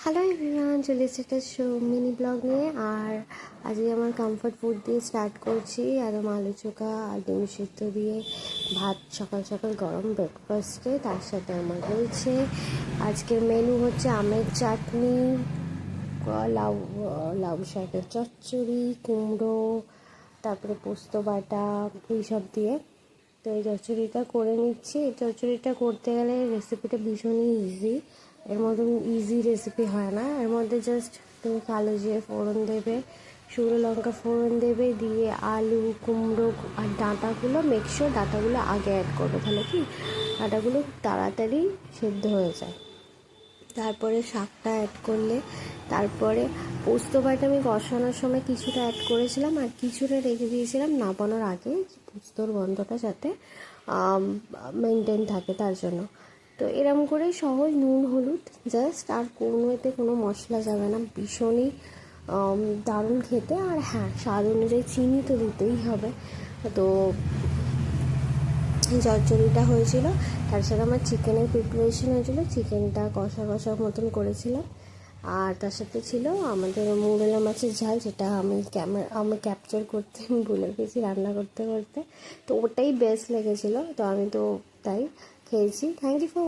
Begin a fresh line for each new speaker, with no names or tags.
Hello everyone, চলে এসেছে একটা মিনি ব্লগ নিয়ে। আর আজকে আমার কমফর্ট ফুড দিয়ে স্টার্ট করছি। একদম আলু চোখা আর ডিম সিদ্ধ দিয়ে ভাত, সকাল সকাল গরম ব্রেকফাস্টে। তার সাথে আমার রয়েছে আজকের মেনু হচ্ছে আমের চাটনি, লাউ লাউ শাকের চচ্চড়ি, কুমড়ো, তারপরে পোস্ত বাটা, এইসব দিয়ে। তো এই চচ্চড়িটা করে নিচ্ছি। এই চচ্চড়িটা করতে গেলে রেসিপিটা ভীষণই ইজি। এর মতন ইজি রেসিপি হয় না। এর মধ্যে জাস্ট তুমি কালো জিরে ফোড়ন দেবে, শুকনো লঙ্কা ফোড়ন দেবে, দিয়ে আলু, কুমড়ো আর ডাঁটাগুলো মেকশিওর ডাঁটাগুলো আগে অ্যাড করবে, তাহলে কি ডাঁটাগুলো তাড়াতাড়ি সেদ্ধ হয়ে যায়। তারপরে শাকটা অ্যাড করলে, তারপরে পোস্ত বাটা আমি কষানোর সময় কিছুটা অ্যাড করেছিলাম আর কিছুটা রেখে দিয়েছিলাম নামানোর আগে, পোস্তর গন্ধটা যাতে মেনটেন থাকে তার জন্য। তো এরম করে সহজ নুন হলুদ জাস্ট, আর কোনো এতে কোনো মশলা যাবে না। ভীষণই দারুণ খেতে। আর হ্যাঁ, স্বাদ অনুযায়ী চিনি তো দিতেই হবে। তো চচ্চড়িটা হয়েছিল, তার সাথে আমার চিকেনের প্রিপারেশন হয়েছিল। চিকেনটা কষা কষা মতন করেছিলাম। আর তার সাথে ছিল আমাদের মৌরলা মাছের ঝাল, যেটা আমি ক্যাপচার করতে ভুলে গেছি রান্না করতে করতে। তো ওটাই বেস্ট লেগেছিলো, তো আমি তো তাই খেয়েছি। Thank you for